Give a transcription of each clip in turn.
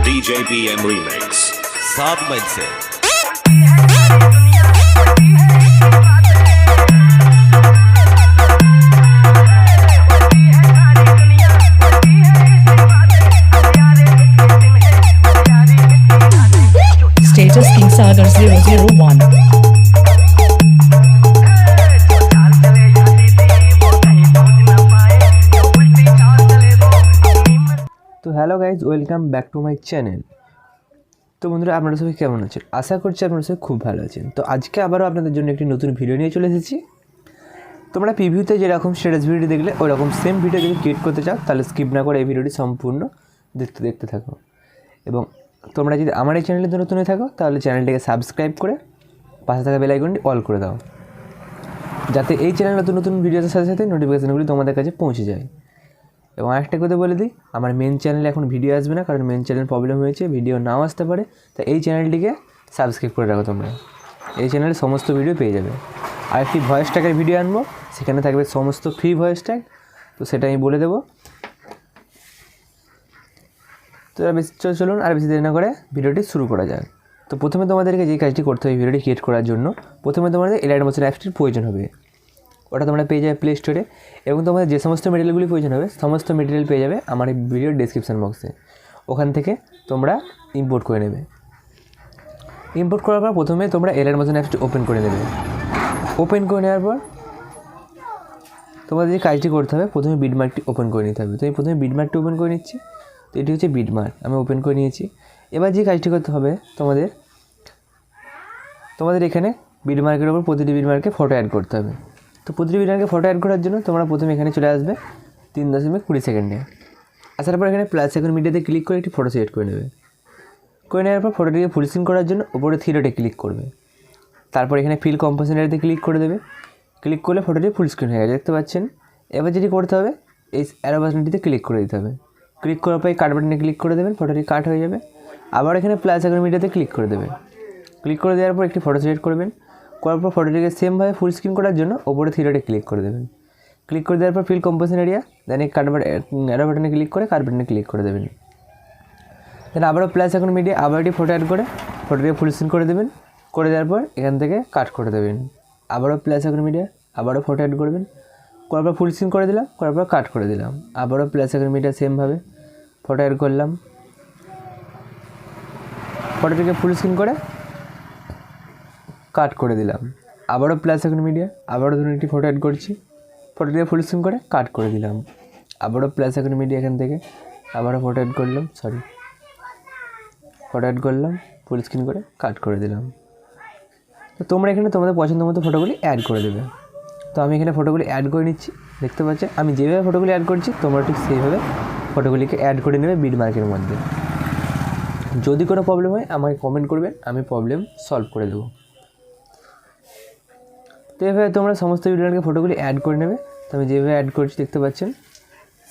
DJ BM Remix. सात मई से Status King Sagar 001. তো hello guys, welcome back to my channel. তো বন্ধুরা, আপনারা সবাই কেমন আছেন? আশা করছি আপনারা সবাই খুব ভালো আছেন। তো আজকে আবারও আপনাদের জন্য একটি নতুন ভিডিও নিয়ে চলে এসেছি। তোমরা প্রিভিউতে যেরকম স্ট্যাটাস ভিডিও দেখলে ওরকম সেম ভিডিও যদি ক্রিয়েট করতে চাও তাহলে স্কিপ না করে এই ভিডিওটি সম্পূর্ণ দেখতে থাকো। এবং তোমরা যদি আমার এই চ্যানেলে নতুন হয়ে থাকো তাহলে চ্যানেলটিকে সাবস্ক্রাইব করে পাশে থাকা বেল আইকনটি অল করে দাও, যাতে এই চ্যানেলে নতুন নতুন ভিডিওর সাথে সাথে নোটিফিকেশানগুলি তোমাদের কাছে পৌঁছে যায়। এবং আরেকটা কথা বলে দিই, আমার মেন চ্যানেলে এখন ভিডিও আসবে না, কারণ মেন চ্যানেল প্রবলেম হয়েছে, ভিডিও নাও আসতে পারে। তাই এই চ্যানেলটিকে সাবস্ক্রাইব করে রাখো তোমরা, এই চ্যানেলে সমস্ত ভিডিও পেয়ে যাবে। আর একটি ভয়েস ট্যাগের ভিডিও আনবো, সেখানে থাকবে সমস্ত ফ্রি ভয়েস ট্যাগ, তো সেটা আমি বলে দেবো। তো চলুন আর বেশি দেরি না করে ভিডিওটি শুরু করা যায়। তো প্রথমে তোমাদেরকে যে কাজটি করতে হবে ভিডিওটি ক্রিয়েট করার জন্য, প্রথমে তোমাদের এলাইট মোশন অ্যাপসটির প্রয়োজন হবে। ওটা তোমরা পেয়ে যাবে প্লে স্টোরে, এবং তোমাদের যে সমস্ত মেটেরিয়ালগুলি প্রয়োজন হবে সমস্ত মেটেরিয়াল পেয়ে যাবে আমার এই ভিডিওর ডেসক্রিপশান বক্সে। ওখান থেকে তোমরা ইম্পোর্ট করে নেবে। ইম্পোর্ট করার পর প্রথমে তোমরা এলাইট মোশন অ্যাপসটি ওপেন করে নেবে। ওপেন করে নেওয়ার পর তোমাদের যে কাজটি করতে হবে, প্রথমে বিটমার্কটি ওপেন করে নিতে হবে। তো আমি প্রথমে বিটমার্কটি ওপেন করে নিচ্ছি। তো এটি হচ্ছে বিটমার্ক, আমি ওপেন করে নিয়েছি। এবার যে কাজটি করতে হবে তোমাদের এখানে বিটমার্কের ওপর প্রতিটি বিটমার্কে ফটো অ্যাড করতে হবে। তো প্রতিটি বিটমার্কে ফটো অ্যাড করার জন্য তোমরা প্রথমে এখানে চলে আসবে 3.20 সেকেন্ডে। আসার পর এখানে প্লাস আইকন মিডিয়াতে ক্লিক করে একটি ফটো সিলেক্ট করে নেবে। করে নেওয়ার পর ফটোটিকে ফুল স্ক্রিন করার জন্য উপরে থ্রিডটে ক্লিক করবে। তারপর এখানে ফিল কম্পোজিশন এরিয়াতে ক্লিক করে দেবে। ক্লিক করলে ফটোটি ফুল স্ক্রিন হয়ে গেছে, দেখতে পাচ্ছেন। এবার যেটি করতে হবে, এই অ্যারো বাটনটিতে ক্লিক করে দিতে হবে। ক্লিক করার পর এই কাট বাটনে ক্লিক করে দেবেন, ফটোটি কাট হয়ে যাবে। আবার এখানে প্লাস আইকন মিডিয়াতে ক্লিক করে দেবেন। ক্লিক করে দেওয়ার পর একটি ফটো সিলেক্ট করবেন। করার পর ফটোটিকে সেমভাবে ফুল স্ক্রিন করার জন্য ওপরে থ্রিডটে ক্লিক করে দেবেন। ক্লিক করে দেওয়ার পর ফিল কম্পোজিশন এরিয়া, দেন এই অ্যারো বাটনে ক্লিক করে কাট বাটনে ক্লিক করে দেবেন। দেন আবারও প্লাস আইকন মিডিয়া আবার একটি ফটো অ্যাড করে ফটোটিকে ফুল স্ক্রিন করে দেবেন। করে দেওয়ার পর এখান থেকে কাট করে দেবেন। আবারও প্লাস আইকন মিডিয়া আবারও ফটো অ্যাড করবেন। করার পর ফুল স্ক্রিন করে দিলাম, করার পর কাট করে দিলাম। আবারও প্লাস আইকন মিডিয়া সেমভাবে ফটো অ্যাড করলাম, ফটোটিকে ফুল স্ক্রিন করে কাট করে দিলাম। আবারও প্লাস আইকন মিডিয়া আবারও ধরুন একটি ফটো অ্যাড করছি, ফটোটিকে ফুল স্ক্রিন করে কাট করে দিলাম। আবারও প্লাস আইকন মিডিয়া এখান থেকে আবারও ফটো অ্যাড করলাম, ফটো অ্যাড করলাম, ফুল স্ক্রিন করে কাট করে দিলাম। তো তোমরা এখানে তোমাদের পছন্দ মতো ফটোগুলি অ্যাড করে দেবে। তো আমি এখানে ফটোগুলি অ্যাড করে নিচ্ছি, দেখতে পাচ্ছি। আমি যেভাবে ফটোগুলি অ্যাড করছি তোমরা ঠিক সেইভাবে ফটোগুলিকে অ্যাড করে নেবে বিটমার্কের মধ্যে। যদি কোনো প্রবলেম হয় আমাকে কমেন্ট করবেন, আমি প্রবলেম সলভ করে দেবো। তো এভাবে তোমরা সমস্ত বিটমার্কে ফটোগুলি অ্যাড করে নেবে। তো আমি যেভাবে অ্যাড করছি দেখতে পাচ্ছেন।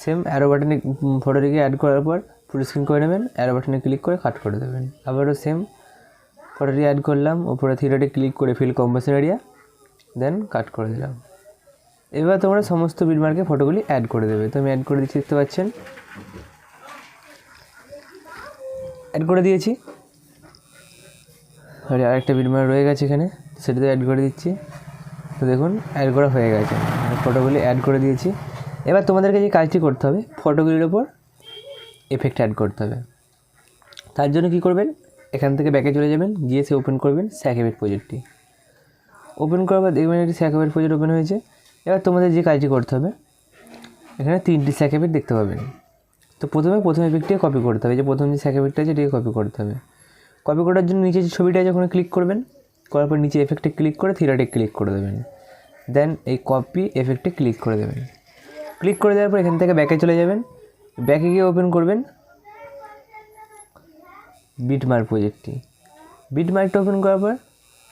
সেম অ্যারো বাটনে ফটোটিকে অ্যাড করার পর ফুল স্ক্রিন করে নেবেন, অ্যারো বাটনে ক্লিক করে কাট করে দেবেন। আবারও সেম ফটোটি অ্যাড করলাম, ওপরে থ্রিডটে ক্লিক করে ফিল কম্পোজিশন এরিয়া, দেন কাট করে দিলাম। এবার তোমরা সমস্ত বিটমার্কে ফটোগুলি অ্যাড করে দেবে। তো আমি অ্যাড করে দিচ্ছি, দেখতে পাচ্ছেন। অ্যাড করে দিয়েছি। আর আরেকটা বিটমার্ক রয়ে গেছে এখানে, সেটাতে অ্যাড করে দিচ্ছি। তো দেখুন অ্যাড করা হয়ে গেছে, ফটোগুলি অ্যাড করে দিয়েছি। এবার তোমাদেরকে যে কাজটি করতে হবে, ফটোগুলির ওপর এফেক্ট অ্যাড করতে হবে। তার জন্য কী করবেন, এখান থেকে ব্যাকে চলে যাবেন, গিয়ে সে ওপেন করবেন স্যাক এফেক্ট প্রজেক্টটি। ওপেন করার পর দেখবেন একটি স্যাক এফেক্ট প্রজেক্ট ওপেন হয়েছে। এবার তোমাদের যে কাজটি করতে হবে, এখানে 3টি স্যাক এফেক্ট দেখতে পাবেন। তো প্রথম এফেক্টটিকে কপি করতে হবে, যে প্রথম যে স্যাক এফেক্টটা আছে এটিকে কপি করতে হবে। কপি করার জন্য নিচে যে ছবিটা আছে ওখানে ক্লিক করবেন, করার পর নিচে এফেক্টে ক্লিক করে থ্রিডটে ক্লিক করে দেবেন। দেন এই কপি এফেক্টে ক্লিক করে দেবেন। ক্লিক করে দেওয়ার পর এখান থেকে ব্যাকে চলে যাবেন। ব্যাকে গিয়ে ওপেন করবেন বিটমার্ক প্রজেক্টটি। বিটমার্কটা ওপেন করার পর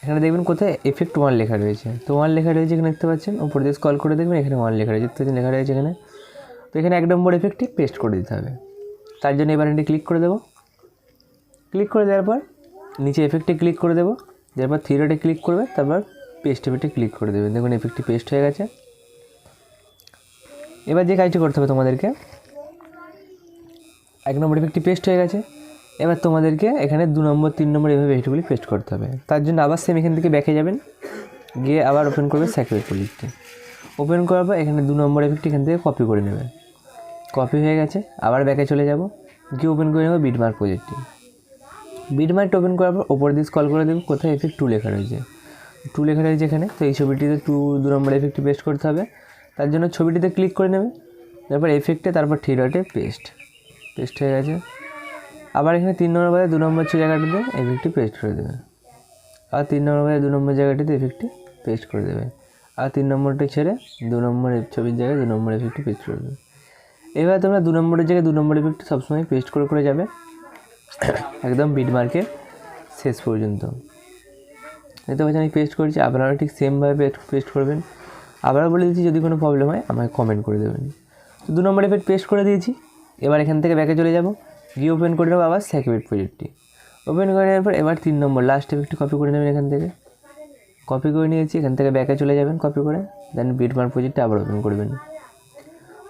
এখানে দেখবেন কোথায় এফেক্ট 1 লেখা রয়েছে। তো 1 লেখা রয়েছে এখানে, দেখতে পাচ্ছেন। উপর দিয়ে স্ক্রল করে দেখবেন এখানে 1 লেখা রয়েছে, লেখা রয়েছে এখানে। তো এখানে 1 নম্বর এফেক্টটি পেস্ট করে দিতে হবে। তার জন্য এবার এটি ক্লিক করে দেবো। ক্লিক করে দেওয়ার পর নিচে এফেক্টে ক্লিক করে দেবো, তারপর থ্রিডটে ক্লিক করবে, তারপর পেস্ট এফেক্টে ক্লিক করে দেবেন। দেখুন এফেক্টটি পেস্ট হয়ে গেছে। এবার যে কাজটি করতে হবে তোমাদেরকে, 1 নম্বর এফেক্টটি পেস্ট হয়ে গেছে। এবার তোমাদেরকে এখানে 2 নম্বর 3 নম্বর এভাবে এফেক্টগুলি পেস্ট করতে হবে। তার জন্য আবার সেম এখান থেকে ব্যাকে যাবেন, গিয়ে আবার ওপেন করবে স্যাচুরেট প্রজেক্টটি। ওপেন করার পর এখানে 2 নম্বর এফেক্টটি এখান থেকে কপি করে নেবে। কপি হয়ে গেছে, আবার ব্যাকে চলে যাব, গিয়ে ওপেন করে নেব বিটমার্ক প্রজেক্টটি। বিটমার্কটা ওপেন করার পর ওপর দিয়ে স্ক্রল করে দেবো, কোথায় এফেক্ট 2 লেখা রয়েছে, 2 লেখা রয়েছে এখানে। তো এই ছবিটিতে 2 নম্বর এফেক্টটি পেস্ট করতে হবে। তার জন্য ছবিটিতে ক্লিক করে নেবে, তারপর এফেক্টে, তারপর 3 ডটে পেস্ট হয়ে গেছে। আবার এখানে 3 নম্বর বাদে 2 নম্বর জায়গাটিতে এফেক্টটি পেস্ট করে দেবে। আর 3 নম্বর বাদে 2 নম্বর জায়গাটিতে এফেক্টটি পেস্ট করে দেবে। আর 3 নম্বরটি ছেড়ে 2 নম্বর ছবির জায়গায় 2 নম্বর এফেক্টটি পেস্ট করে দেবে। এবার তোমরা 2 নম্বরের জায়গায় 2 নম্বর এফেক্টটি সবসময় পেস্ট করে যাবে একদম বিটমার্কের শেষ পর্যন্ত। দেখতে পাচ্ছি আমি পেস্ট করেছি, আপনারা ঠিক সেমভাবে পেস্ট করবেন। আবারও বলে দিচ্ছি, যদি কোনো প্রবলেম হয় আমাকে কমেন্ট করে দেবেন। তো 2 নম্বর এফেক্ট পেস্ট করে দিয়েছি। এবার এখান থেকে ব্যাকে চলে যাব, গিয়ে ওপেন করে নেবো আবার স্যাচুরেট প্রজেক্টটি। ওপেন করে নেওয়ার পর এবার 3 নম্বর লাস্ট এফেক্টটি কপি করে নেবেন। এখান থেকে কপি করে নিয়েছি, এখান থেকে ব্যাকে চলে যাবেন কপি করে, দেন বিটমার্ক প্রজেক্টটা আবার ওপেন করবেন।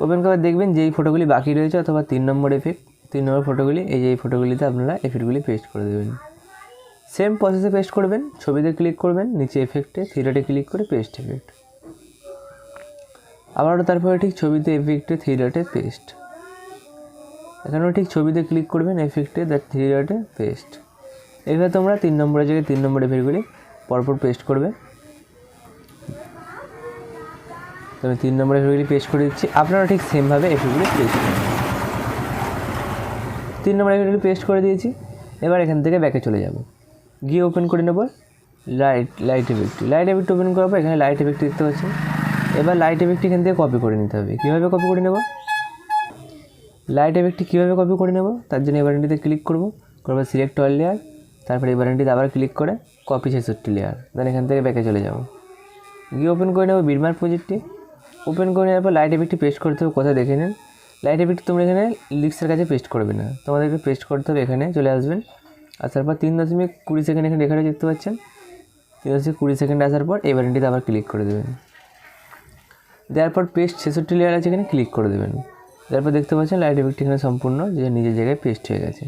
ওপেন করে দেখবেন যেই ফটোগুলি বাকি রয়েছে অথবা 3 নম্বর এফেক্ট, 3 নম্বর ফটোগুলি, এই ফটোগুলিতে আপনারা এফেক্টগুলি পেস্ট করে দেবেন। সেম প্রসেসে পেস্ট করবেন। ছবিতে ক্লিক করবেন, নিচে এফেক্টে 3 ডটে ক্লিক করে পেস্ট এফেক্ট। আবারও তারপরে ঠিক ছবিতে এফেক্টে 3 ডটে পেস্ট। এখানেও ঠিক ছবিতে ক্লিক করবেন, এফেক্টে 3 ডটে পেস্ট। এইভাবে তোমরা 3 নম্বরের জায়গায় 3 নম্বর এফেক্টগুলি পরপর পেস্ট করবে। তো আমি 3 নম্বর এফেক্টগুলি পেস্ট করে দিচ্ছি, আপনারা ঠিক সেমভাবে এফেক্টগুলি পেস্ট করবেন। 3 নম্বর এফেক্টগুলি পেস্ট করে দিয়েছি। এবার এখান থেকে ব্যাকে চলে যাব, গিয়ে ওপেন করে নেব লাইট এফেক্টটি। লাইট এফেক্ট ওপেন করার পর এখানে লাইট এফেক্ট দেখতে পাচ্ছেন। এবার লাইট এফেক্টটি এখান থেকে কপি করে নিতে হবে। কীভাবে কপি করে নেব, লাইট এফেক্টটি কীভাবে কপি করে নেব, তার জন্য এই বাটনটিতে ক্লিক করব, করবো সিলেক্ট অল লেয়ার, তারপরে এই বাটনটিতে আবার ক্লিক করে কপি 66 লেয়ার, দেন এখান থেকে ব্যাকে চলে যাব, গিয়ে ওপেন করে নেব বিটমার্ক প্রজেক্টটি। ওপেন করে নেওয়ার পর লাইট এফেক্টটি পেস্ট করতে হবে, কোথায় দেখে নিন। লাইট এফেক্ট তোমরা এখানে লিপসের কাছে পেস্ট করবে না, তোমাদেরকে পেস্ট করতে হবে। এখানে চলে আসবেন, আসার পর 3.20 সেকেন্ড এখানে লেখা দেখতে পাচ্ছেন। 3.20 সেকেন্ড আসার পর এই বাটনটিতে আবার ক্লিক করে দেবেন। দেওয়ার পর পেস্ট 66 লেয়ার আছে এখানে ক্লিক করে দেবেন। তারপর দেখতে পাচ্ছেন লাইট এফেক্ট এখানে সম্পূর্ণ যে নিজের জায়গায় পেস্ট হয়ে গেছে।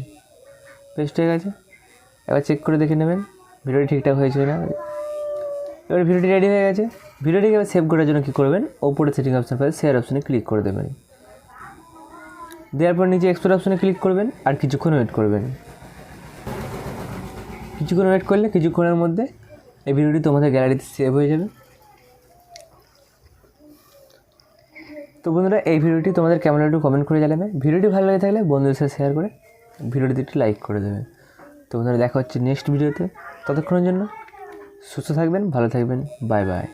এবার চেক করে দেখে নেবেন ভিডিওটি ঠিকঠাক হয়েছে না। এবার ভিডিওটি রেডি হয়ে গেছে। ভিডিওটিকে এবার সেভ করার জন্য কী করবেন, ওপরে সেটিং অপশন পাবে, শেয়ার অপশনে ক্লিক করে দেবেন। দেওয়ার পর নিচে এক্সপোর্ট অপশনে ক্লিক করবেন আর কিছুক্ষণ ওয়েট করবেন। কিছুক্ষণ ওয়েট করলে কিছুক্ষণের মধ্যে এই ভিডিওটি তোমাদের গ্যালারিতে সেভ হয়ে যাবে। তো বন্ধুরা, এই ভিডিওটি তোমাদের কেমন একটু কমেন্ট করে জানাবে। ভিডিওটি ভালো লাগে থাকলে বন্ধুদের সাথে শেয়ার করে ভিডিওটিতে একটু লাইক করে দেবে। তো বন্ধুরা, দেখা হচ্ছে নেক্সট ভিডিওতে। ততক্ষণের জন্য সুস্থ থাকবেন, ভালো থাকবেন, বাই বাই।